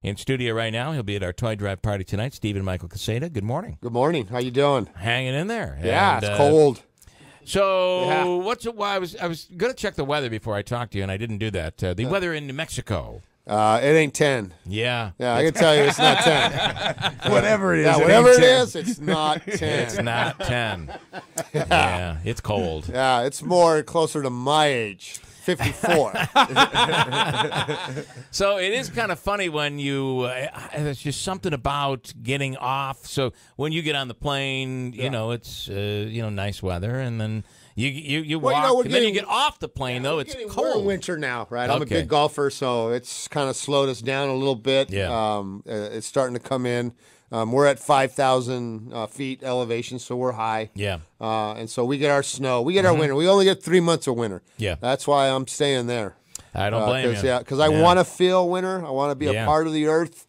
In studio right now, he'll be at our toy drive party tonight. Stephen Michael Quezeda. Good morning. Good morning. How you doing? Hanging in there. Yeah, And, it's cold. So, Yeah. well, I was going to check the weather before I talked to you, and I didn't do that. The weather in New Mexico. It ain't 10. Yeah. Yeah, I can tell you it's not 10. Whatever it is. Yeah, whatever it is, it's not 10. It's not 10. Yeah, it's cold. Yeah, it's more closer to my age. 54. So it is kind of funny when you, there's just something about getting off. So when you get on the plane, you know, it's, nice weather, and then you walk, and then you get off the plane, though, it's cold. We're in winter now, right? I'm a Okay. big golfer, so it's kind of slowed us down a little bit. Yeah. It's starting to come in. We're at 5,000 feet elevation, so we're high. Yeah. And so we get our snow. We get our winter. We only get 3 months of winter. Yeah. That's why I'm staying there. I don't blame you. Yeah, because I want to feel winter. I want to be a Yeah. part of the earth,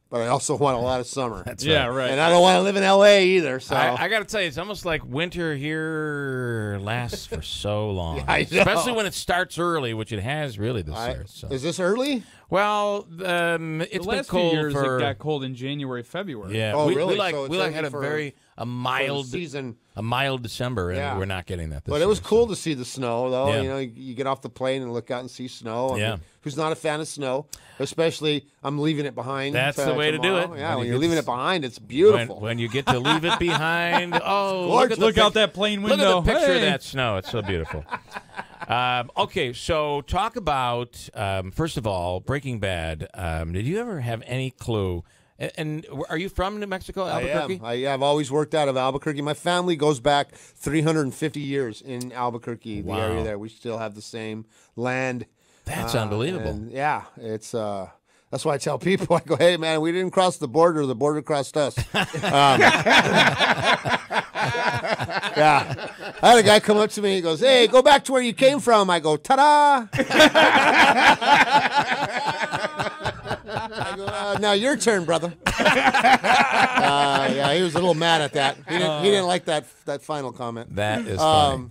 but I also want a lot of summer. That's Yeah, right. And I don't want to live in L.A. either. So I got to tell you, it's almost like winter here lasts for so long. Yeah, I know. Especially when it starts early, which it has really this year. So. Is this early? Well, it's The been last cold few years for. it got cold in January, February. Yeah, Oh, we really? like So it's we like only had a for- very mild season. a mild December, and Yeah. we're not getting that this But year. it was cool to see the snow, though. Yeah. You know, you get off the plane and look out and see snow. I mean, Yeah. who's not a fan of snow? Especially, I'm leaving it behind. That's the way to do tomorrow. it. Yeah, When when you you're get leaving to- it behind, it's beautiful. When you get to leave it behind. Oh, Gorgeous. Look out that plane Look window. at the picture of Hey. that snow. It's so beautiful. Okay, so talk about, first of all, Breaking Bad. Did you ever have any clue? And are you from New Mexico, Albuquerque? I've always worked out of Albuquerque. My family goes back 350 years in Albuquerque, the Wow. area there. We still have the same land. That's unbelievable. And yeah, it's that's why I tell people, I go, hey, man, we didn't cross the border crossed us. Yeah. I had a guy come up to me, he goes, hey, go back to where you came from. I go, ta-da! I go, now your turn, brother. Yeah, he was a little mad at that. He didn't like that final comment. That is funny.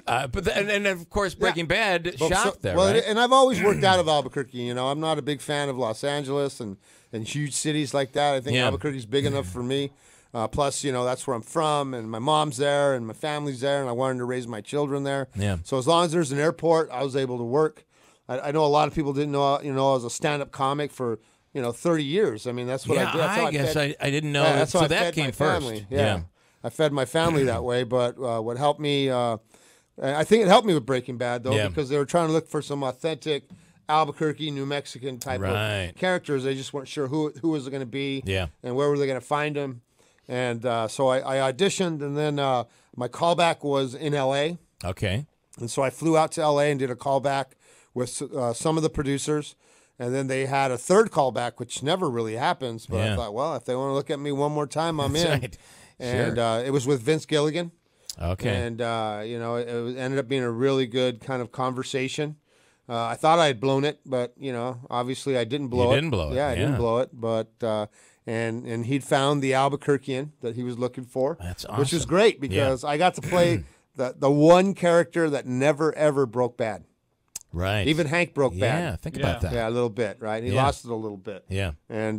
But and of course, Breaking Bad shot there, right? And I've always worked out of Albuquerque. You know, I'm not a big fan of Los Angeles and huge cities like that. I think Yeah. Albuquerque's big enough for me. Plus, you know, that's where I'm from, and my mom's there, and my family's there, and I wanted to raise my children there. Yeah. So as long as there's an airport, I was able to work. I know a lot of people didn't know, you know, I was a stand-up comic for, 30 years. I mean, that's what I did. That's how I guess fed- I didn't know. Yeah, that's how so I that fed came my first. family. Yeah. I fed my family that way, but what helped me, I think it helped me with Breaking Bad, though, Yeah. because they were trying to look for some authentic Albuquerque, New Mexican type Right. of characters. They just weren't sure who was it going to be Yeah. and where were they going to find them. And so I auditioned, and then my callback was in L.A., Okay. and so I flew out to L.A. and did a callback with some of the producers. And then they had a third callback, which never really happens. But Yeah. I thought, well, if they want to look at me one more time, I'm That's in. right. And Sure. it was with Vince Gilligan. Okay. And, it ended up being a really good kind of conversation. I thought I had blown it, but, obviously I didn't blow it. You didn't blow it, Yeah, I didn't yeah. blow it. But and he'd found the Albuquerquean that he was looking for. That's Which was awesome. great because I got to play the one character that never, ever broke bad. Right. Even Hank broke Yeah, bad. think about that. Yeah, a little bit, right? He Yeah. lost it a little bit. Yeah. And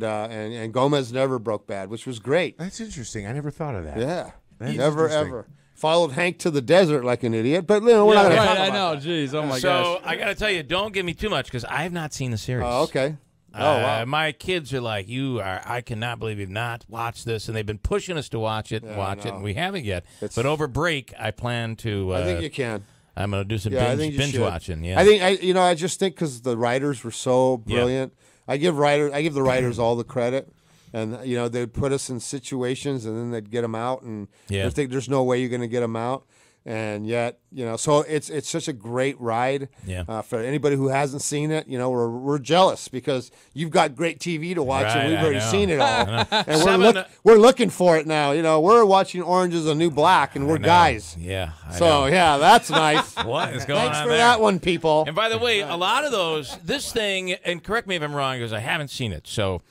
Gomez never broke bad, which was great. That's interesting. I never thought of that. Yeah. That's Never, interesting. ever. Followed Hank to the desert like an idiot, but we're not going to right, talk I about know. Jeez, oh my So gosh. I got to tell you, don't give me too much because I have not seen the series. Oh, okay. Oh, wow. My kids are like, I cannot believe you've not watched this, and they've been pushing us to watch it and watch it, and we haven't yet. But over break, I plan to. I think you can. I'm going to do some I think you binge should. watching. Yeah, I think I just think because the writers were so brilliant. I give the writers all the credit, and they'd put us in situations, and then they'd get them out, and Yeah. they think there's no way you're going to get them out, and yet so it's such a great ride. Yeah. For anybody who hasn't seen it, we're jealous because you've got great TV to watch, Right, and we've I already know. seen it all, and Seven- we're looking for it now. We're watching Orange Is the New Black, and we're guys. Yeah. I So know. yeah, that's nice. What is going Thanks on for there? that one, people. And by the way, a lot of this thing, and correct me if I'm wrong, because I haven't seen it. So,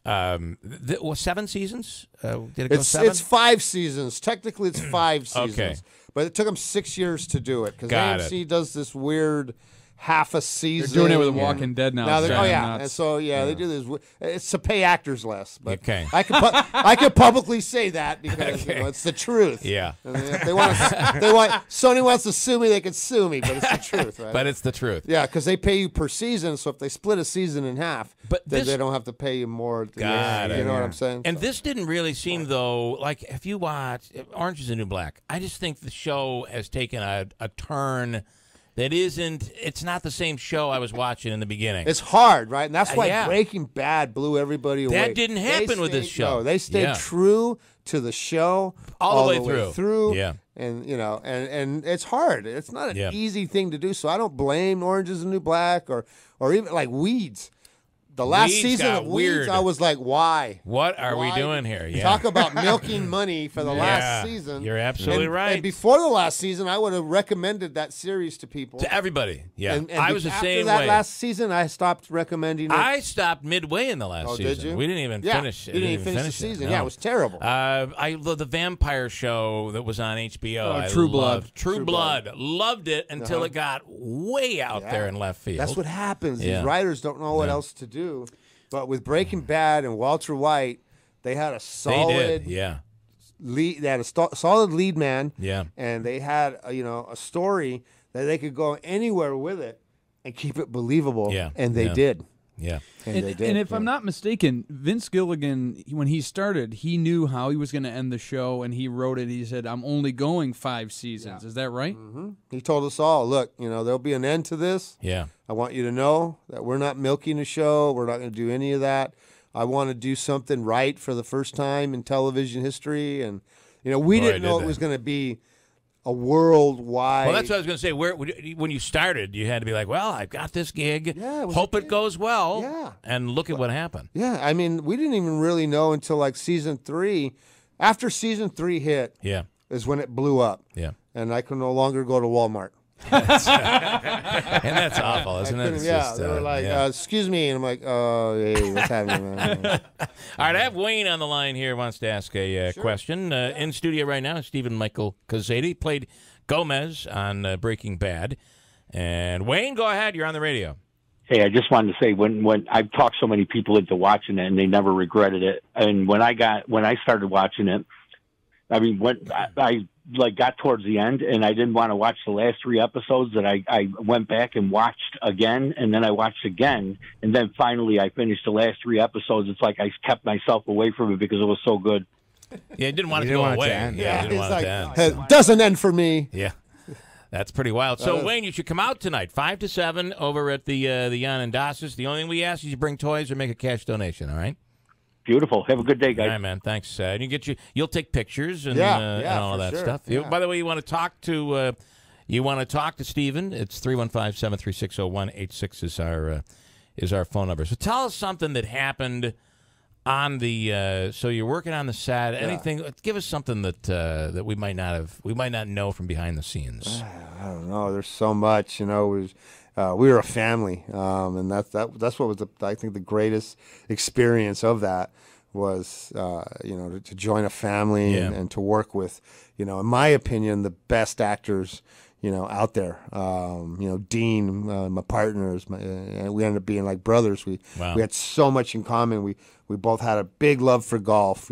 7 seasons? Did it go 7? It's 5 seasons. Technically, it's 5 seasons. Okay. But it took them 6 years to do it because Got AMC does this weird half a season. They're doing it with The Walking Dead now. Oh yeah, and so they do this. It's to pay actors less. But I can publicly say that because it's the truth. Yeah. And if Sony wants to sue me, they can sue me, but it's the truth, right? But it's the truth. Yeah, because they pay you per season. So if they split a season in half, then they don't have to pay you more. You know what I'm saying? And this didn't really seem though like if you watch Orange Is the New Black. I just think the show has taken a turn. That isn't. It's not the same show I was watching in the beginning. It's hard, right? And that's why Breaking Bad blew everybody away. That didn't happen with this show. No, they stayed true to the show all the way through. Yeah, and and it's hard. It's not an easy thing to do. So I don't blame Orange Is the New Black or even like Weeds. The last season of Weeds, I was like, why? What are we doing here? Yeah. Talk about milking money for the last season. You're absolutely right. And before the last season, I would have recommended that series to people. To everybody. Yeah. And I was the same way. After that last season, I stopped recommending it. I stopped midway in the last season. Did you? We didn't even finish it. You didn't even finish the season. No. Yeah, it was terrible. The vampire show that was on HBO. True Blood. True Blood. Loved it until it got way out there in left field. That's what happens. These writers don't know what else to do. But with Breaking Bad and Walter White, they had a solid lead. They had a solid lead man. Yeah, and they had a story that they could go anywhere with it and keep it believable. Yeah, and they did. Yeah, and they did. And if I'm not mistaken, Vince Gilligan, when he started, he knew how he was going to end the show, and he wrote it. He said, "I'm only going 5 seasons." Is that right? Mm-hmm. He told us all, "Look, there'll be an end to this. Yeah, I want you to know that we're not milking the show. We're not going to do any of that. I want to do something right for the first time in television history." And we didn't know it was going to be a worldwide. Well, that's what I was going to say. When you started, you had to be like, "Well, I've got this gig. Hope it goes well." Yeah, and look at what happened. Yeah, I mean, we didn't even really know until like season 3. After season 3 hit, is when it blew up. Yeah, and I could no longer go to Walmart. And that's awful, isn't it? They were like, "Excuse me," and I'm like, "Oh, hey, what's happening, man?" All right, I have Wayne on the line here. Wants to ask a question. In studio right now, Stephen Michael Quezeda. He played Gomez on Breaking Bad. And Wayne, go ahead. You're on the radio. Hey, I just wanted to say when I've talked so many people into watching it and they never regretted it. And when I started watching it, I mean, when I got towards the end and I didn't want to watch the last 3 episodes, that I went back and watched again, and then I watched again, and then finally I finished the last 3 episodes. It's like I kept myself away from it because it was so good. Yeah, didn't want it to go away. Didn't want it to end. It doesn't end for me. Yeah. That's pretty wild. So, Wayne, you should come out tonight, 5 to 7, over at the Yanandasas. The only thing we ask is you bring toys or make a cash donation, all right? Beautiful. Have a good day, guys. All right, man. Thanks. And you'll take pictures and all of that stuff. Yeah. By the way, you want to talk to Stephen? It's 315-736-0186 is our phone number. So tell us something that happened on the. So you're working on the set. Anything? Give us something that we might not know from behind the scenes. I don't know. There's so much. We were a family, and that's what was I think the greatest experience of that was to join a family and to work with in my opinion the best actors out there. Dean, my partners, we ended up being like brothers. We had so much in common. We both had a big love for golf.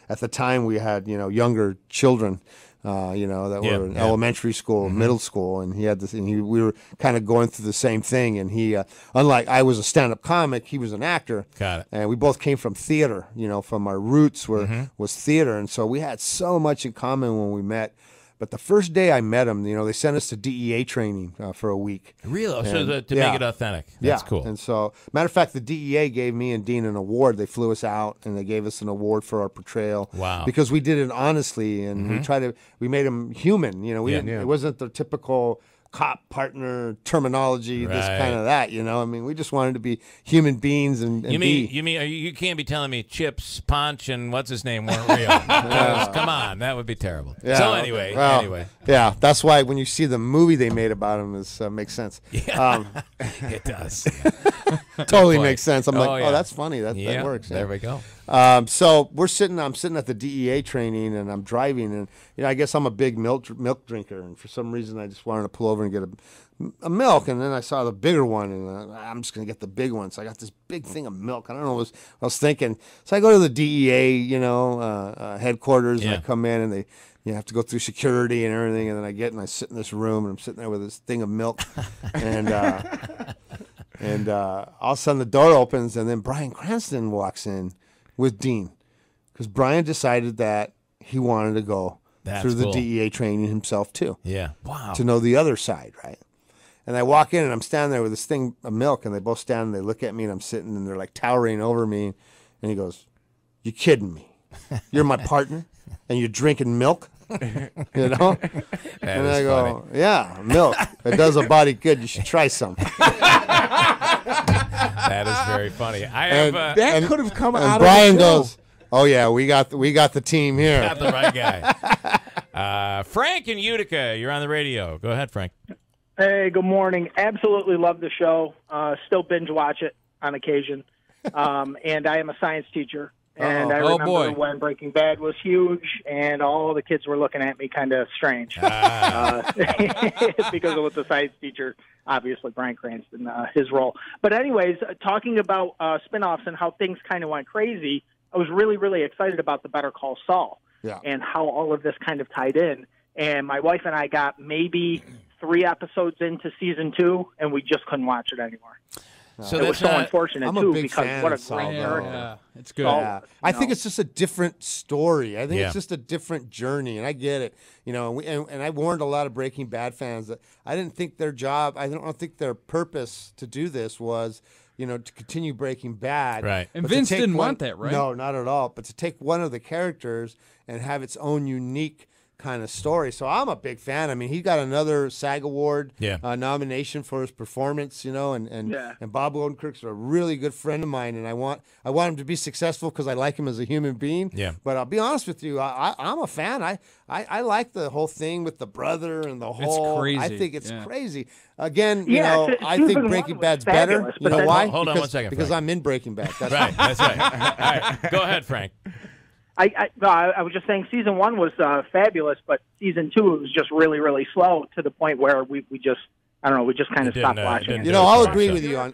At the time we had younger children. That were in elementary school, middle school, and he had this, and we were kind of going through the same thing. And he, unlike I was a stand-up comic, he was an actor. Got it. And we both came from theater. From our roots was theater, and so we had so much in common when we met. But the first day I met him, they sent us to DEA training for a week. Really? To make it authentic. That's cool. And so, matter of fact, the DEA gave me and Dean an award. They flew us out, and they gave us an award for our portrayal. Wow. Because we did it honestly, and we made him human. It wasn't the typical cop partner terminology, this kind of that. I mean, we just wanted to be human beings and you can't be telling me Chips, Ponch, and what's his name weren't real. Come on, that would be terrible. Yeah, so anyway, yeah, that's why when you see the movie they made about him, makes sense. Yeah. It does. Totally makes sense. I'm oh, that's funny. That works. There we go. So I'm sitting at the DEA training, and I'm driving, and I guess I'm a big milk drinker, and for some reason I just wanted to pull over and get a a milk, and then I saw the bigger one, and I'm just gonna get the big one. So I got this big thing of milk. I don't know what I was thinking. So I go to the DEA, headquarters, and I come in, and you have to go through security and everything, and then I sit in this room, and I'm sitting there with this thing of milk, and all of a sudden the door opens, and then Bryan Cranston walks in with Dean, because Bryan decided that he wanted to go through the DEA training himself too. Yeah, wow. To know the other side, right? And I walk in, and I'm standing there with this thing of milk, and they both stand, and they look at me, and I'm sitting, and they're like towering over me, and he goes, "You kidding me? You're my partner, and you're drinking milk?" You know? And I go, funny. "Yeah, milk. It does a body good. You should try some." That is very funny. That could have come out Bryan of the show. goes, "Oh yeah, we got the team here." Got the right guy. Frank in Utica, you're on the radio. Go ahead, Frank. Hey, good morning. Absolutely love the show. Still binge watch it on occasion. And I am a science teacher. And I remember when Breaking Bad was huge, and all the kids were looking at me kind of strange because it was the science teacher, obviously Bryan Cranston, his role. But anyways, talking about spinoffs and how things kind of went crazy, I was really, really excited about the Better Call Saul and how all of this kind of tied in. And my wife and I got maybe 3 episodes into season 2, and we just couldn't watch it anymore. So it was so unfortunate, I'm too, a big because fan what a of Saul, great character. Yeah, it's good. I think it's just a different story. I think it's just a different journey, and I get it. And I warned a lot of Breaking Bad fans that I didn't think their job, I don't think their purpose to do this was, to continue Breaking Bad. Right. And Vince didn't want that, right? No, not at all. But to take one of the characters and have its own unique kind of story. So I'm a big fan. I mean, he got another SAG Award nomination for his performance, and Bob Odenkirk's a really good friend of mine, and I want him to be successful because I like him as a human being. Yeah. But I'll be honest with you, I'm a fan. I like the whole thing with the brother and the whole. It's crazy. I think it's crazy. Again, I think Breaking Bad's better. You know why? Hold on one second, because Frank. I'm in Breaking Bad. That's right. That's right. All right. Go ahead, Frank. I was just saying season 1 was fabulous, but season 2 was just really, really slow to the point where we just kind of stopped watching it. I'll agree with you on,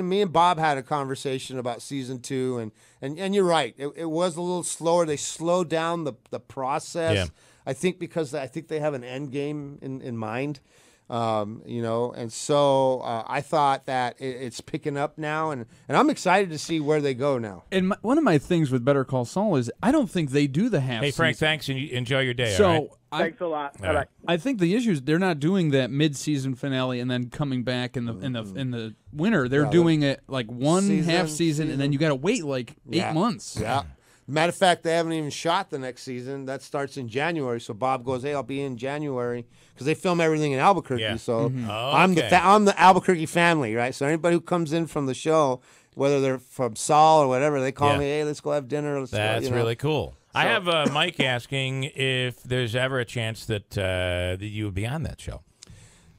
me and Bob had a conversation about season 2, and you're right. It was a little slower. They slowed down the process. Yeah. I think because they have an end game in mind. And so I thought that it's picking up now, and I'm excited to see where they go now. And one of my things with Better Call Saul is I don't think they do the half. Hey, Frank, thanks, and enjoy your day. So all right? Thanks a lot. All right. I think the issue is they're not doing that mid-season finale and then coming back in the winter. They're doing it like one half season, and then you got to wait like 8 months. Yeah. Matter of fact, they haven't even shot the next season. That starts in January. So Bob goes, "Hey, I'll be in January," because they film everything in Albuquerque. Yeah. So I'm the Albuquerque family, right? So anybody who comes in from the show, whether they're from Saul or whatever, they call me, "Hey, let's go have dinner." That's really cool. So, I have Mike asking if there's ever a chance that you would be on that show.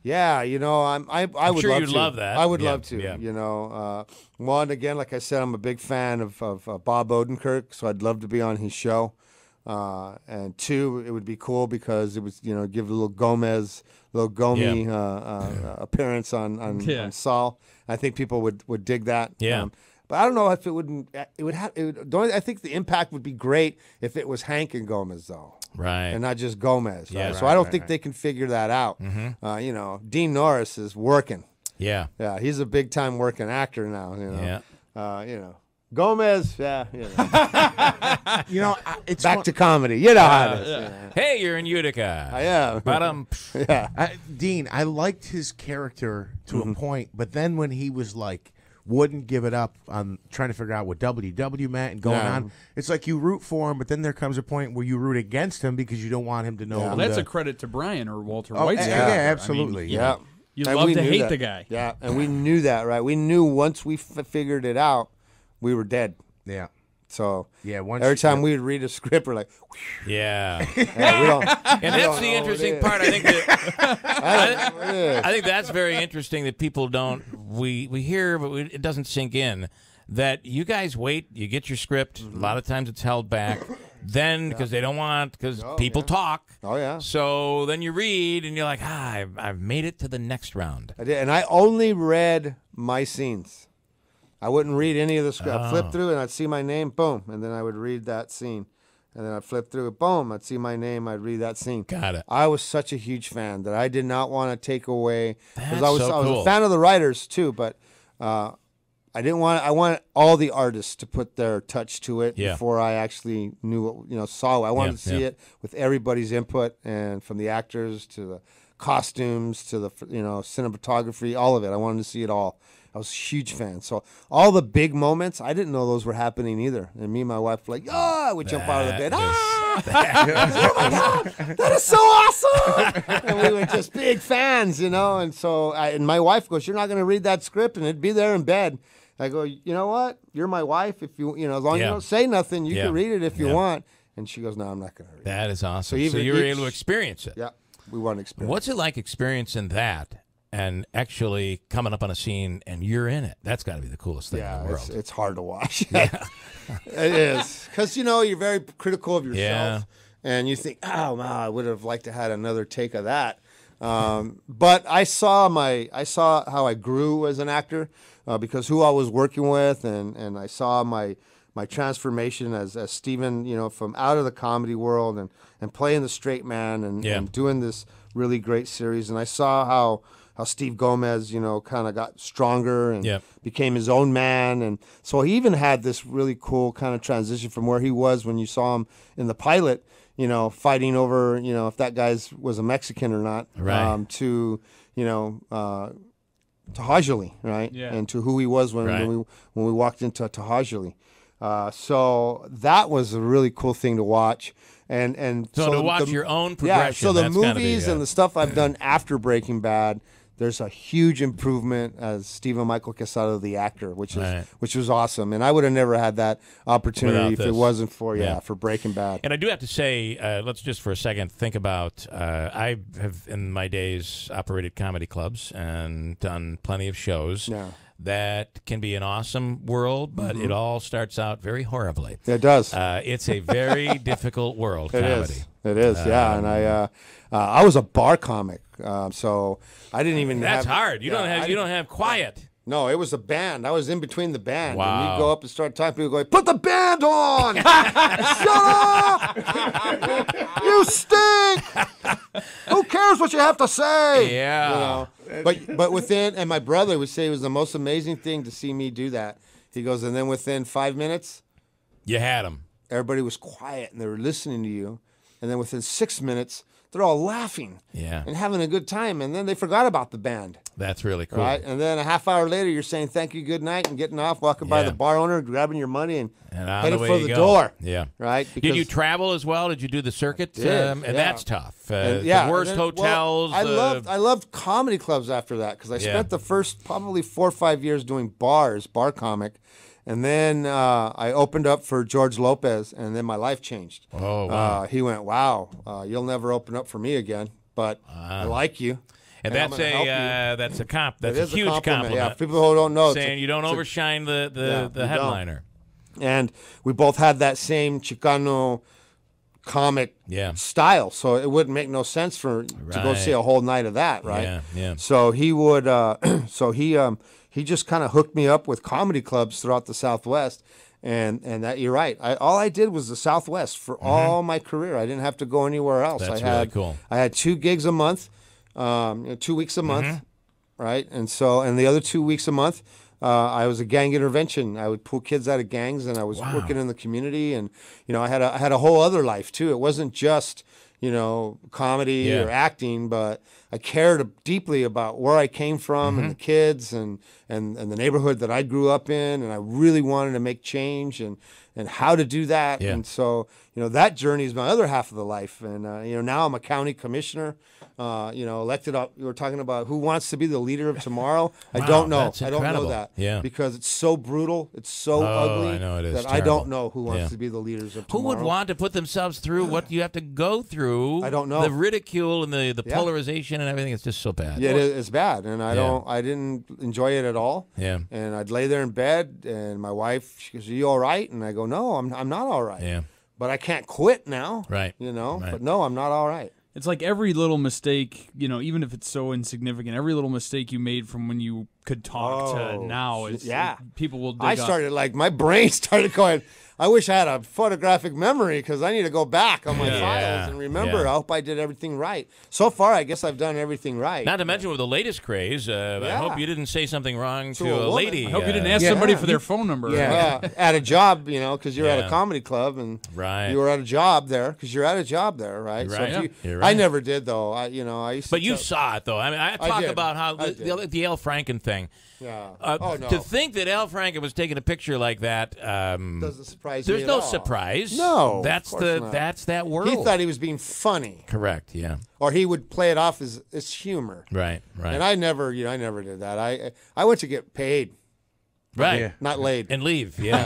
Yeah, I would sure love you'd to. love that. I would love to. Yeah. One, again, like I said, I'm a big fan of Bob Odenkirk, so I'd love to be on his show. And 2, it would be cool because it was, give a little Gomez, appearance on Saul. I think people would dig that. Yeah. But I don't know if it wouldn't. I think the impact would be great if it was Hank and Gomez, though. Right. And not just Gomez. Yeah. So I don't think they can figure that out. Mm-hmm. Dean Norris is working. Yeah. Yeah, he's a big time working actor now. Yeah. Gomez. Yeah. It's back to comedy. You know how it is. Yeah. Hey, you're in Utica. I am. Dean, I liked his character to a point, but then when he was like, wouldn't give it up on trying to figure out what WW meant and going on. It's like you root for him, but then there comes a point where you root against him because you don't want him to know. Well, that's a credit to Brian or Walter White's character. Yeah, absolutely. I mean, you love to hate the guy. Yeah, and we knew that, right? We knew once we figured it out, we were dead. Yeah. So every time we would read a script, we're like, whew. Yeah. We don't, and that's the interesting part. I think I think that's very interesting that people don't. We hear, but it doesn't sink in. That you guys wait, you get your script. A lot of times it's held back. Then, because they don't want, because people talk. Oh, yeah. So then you read, and you're like, I've made it to the next round. I did, and I only read my scenes. I wouldn't read any of the script. I'd flip through, and I'd see my name, boom, and then I would read that scene. And then I'd flip through it, boom, I'd see my name, I'd read that scene. Got it. I was such a huge fan that I did not want to take away. That's I was a fan of the writers, too, but I didn't want. I wanted all the artists to put their touch to it before I actually knew, saw it. I wanted to see it with everybody's input, and from the actors to the costumes to the cinematography, all of it. I wanted to see it all. I was a huge fan. So all the big moments, I didn't know those were happening either. And me and my wife were like, we'd jump out of the bed. Oh my God, that is so awesome! And we were just big fans, And so, and my wife goes, "You're not going to read that script, and it'd be there in bed." I go, "You know what? You're my wife. If as long as you don't say nothing, you can read it if you want." And she goes, "No, I'm not going to read it." That is awesome. So you were able to experience it. Yeah, we want to experience. What's it like experiencing that and actually coming up on a scene and you're in it? That's got to be the coolest thing in the world. It's hard to watch. It is, because you're very critical of yourself, and you think, "Oh, wow, I would have liked to had another take of that." But I saw how I grew as an actor. Because who I was working with, and I saw my transformation as Steven, from out of the comedy world and playing the straight man and doing this really great series. And I saw how Steve Gomez, kind of got stronger and became his own man. And so he even had this really cool kind of transition from where he was when you saw him in the pilot, fighting over, if that guy was a Mexican or not, right. To Tahajali, right? Yeah. And to who he was when we walked into Tahajali. So that was a really cool thing to watch. And so to watch your own progression. Yeah, so the movies and the stuff I've done after Breaking Bad, there's a huge improvement as Stephen Michael Quezeda, the actor, which was awesome. And I would have never had that opportunity if it wasn't for for Breaking Bad. And I do have to say, let's just for a second think about, I have in my days operated comedy clubs and done plenty of shows. Yeah. That can be an awesome world, but it all starts out very horribly. It does. It's a very difficult world, comedy. It is, yeah. And I was a bar comic, so I didn't even. That's hard. You don't have quiet. No, it was a band. I was in between the band. Wow. And you'd go up and start talking. People go, "Put the band on! Shut up! You stink! Who cares what you have to say?" Yeah. But within, and my brother would say it was the most amazing thing to see me do that. He goes, and then within 5 minutes, you had them. Everybody was quiet and they were listening to you. And then within 6 minutes, they're all laughing and having a good time. And then they forgot about the band. That's really cool. Right? And then a half hour later, you're saying thank you, good night, and getting off, walking by the bar owner, grabbing your money, and heading for the door. Yeah. Right? Did you travel as well? Did you do the circuit? And that's tough. The worst hotels. Well, I loved comedy clubs after that because I spent the first probably 4 or 5 years doing bar comic. And then I opened up for George Lopez, and then my life changed. Oh, wow. He went, "Wow, you'll never open up for me again, but I like you." And that's a huge compliment. Yeah, people who don't know, saying you don't overshine the headliner. And we both had that same Chicano comic style, so it wouldn't make no sense to go see a whole night of that, right? Yeah. So he would, he just kind of hooked me up with comedy clubs throughout the Southwest. And that you're right. All I did was the Southwest for all my career. I didn't have to go anywhere else. That's really cool. I had 2 gigs a month, 2 weeks a month, right? And the other 2 weeks a month, I was a gang intervention. I would pull kids out of gangs, and I was working in the community. And I had a whole other life too. It wasn't just comedy or acting, but I cared deeply about where I came from and the kids and the neighborhood that I grew up in, and I really wanted to make change and how to do that. And so, that journey is my other half of the life. And, now I'm a county commissioner, elected up. You were talking about who wants to be the leader of tomorrow. I don't know. I don't know that. Yeah. Because it's so brutal. It's so ugly I know it is that terrible. I don't know who wants to be the leaders of tomorrow. Who would want to put themselves through what you have to go through? I don't know. The ridicule and the polarization and everything is just so bad. Yeah, it's bad. And I didn't enjoy it at all. Yeah. And I'd lay there in bed, and my wife, she goes, "Are you all right?" And I go, "No, I'm not all right." Yeah. but I can't quit now. Right. You know, Right. but no, I'm not all right. It's like every little mistake, you know, even if it's so insignificant, every little mistake you made from when you could talk to now, people will dig I started my brain started going, I wish I had a photographic memory because I need to go back on my files and remember. I hope I did everything right. So far, I guess I've done everything right. Not to mention with the latest craze, I hope you didn't say something wrong to a lady. I hope you didn't ask somebody for their phone number. Yeah, at a job, you know, because you're at a comedy club and you were at a job there because you're at a job there, right? Right. So I never did though. I used to. But you saw it though. I mean, I talk about how the Al Franken thing. Yeah. No. To think that Al Franken was taking a picture like that doesn't surprise me. There's no surprise. No, that's that world. He thought he was being funny. Correct. Yeah. Or he would play it off as humor. Right. Right. And I never did that. I went to get paid. Right. Not laid. And leave. Yeah.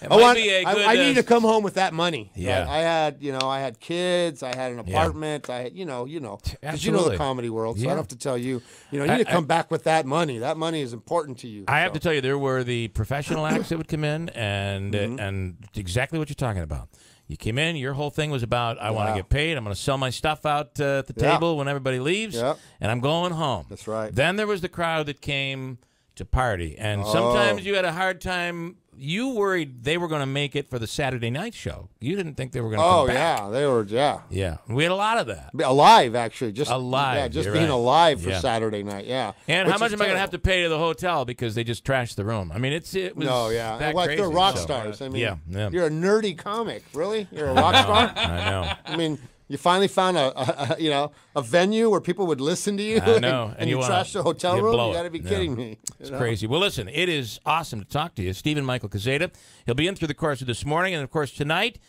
I need to come home with that money. Yeah. Right? I had kids. I had an apartment. I had, because you know the comedy world. So I don't have to tell you, you need to come back with that money. That money is important to you. I have to tell you, there were the professional acts that would come in and exactly what you're talking about. You came in, your whole thing was about, I want to get paid. I'm going to sell my stuff out at the table when everybody leaves, and I'm going home. That's right. Then there was the crowd that came to party, and sometimes you had a hard time. You worried they were going to make it for the Saturday night show. You didn't think they were going to come back. Oh, yeah, they were, Yeah, we had a lot of that. Alive, actually. Just alive. Yeah, just being alive for Saturday night, And how much am I going to have to pay to the hotel because they just trashed the room? I mean, it was that like crazy. They're rock stars. I mean, you're a nerdy comic. Really? You're a rock star? I know. I mean, you finally found a venue where people would listen to you. I know. and you trash the hotel room? You got to be kidding me. It's crazy. Well, listen, it is awesome to talk to you. Stephen Michael Quezeda. He'll be in through the course of this morning. And, of course, tonight,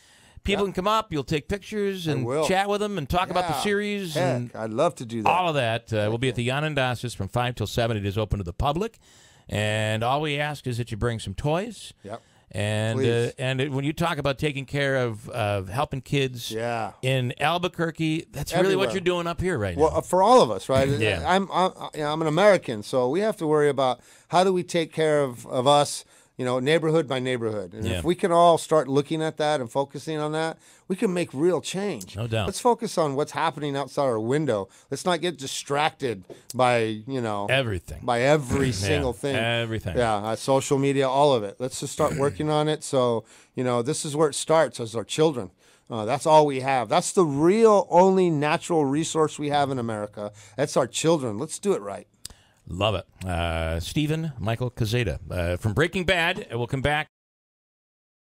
people can come up. You'll take pictures and chat with them and talk about the series. Heck, I'd love to do that. All of that. We'll be at the Yanendasas from 5 till 7. It is open to the public. And all we ask is that you bring some toys. Yep. And when you talk about taking care of helping kids in Albuquerque, that's really what you're doing up here right now. Well, for all of us, right? Yeah. I'm an American, so we have to worry about how do we take care of us, neighborhood by neighborhood. And if we can all start looking at that and focusing on that, we can make real change. No doubt. Let's focus on what's happening outside our window. Let's not get distracted by, everything. By every single thing. Everything. Yeah, social media, all of it. Let's just start working on it. So, this is where it starts as our children. That's all we have. That's the real only natural resource we have in America. That's our children. Let's do it right. Love it. Stephen Michael Quezeda from Breaking Bad. We'll come back.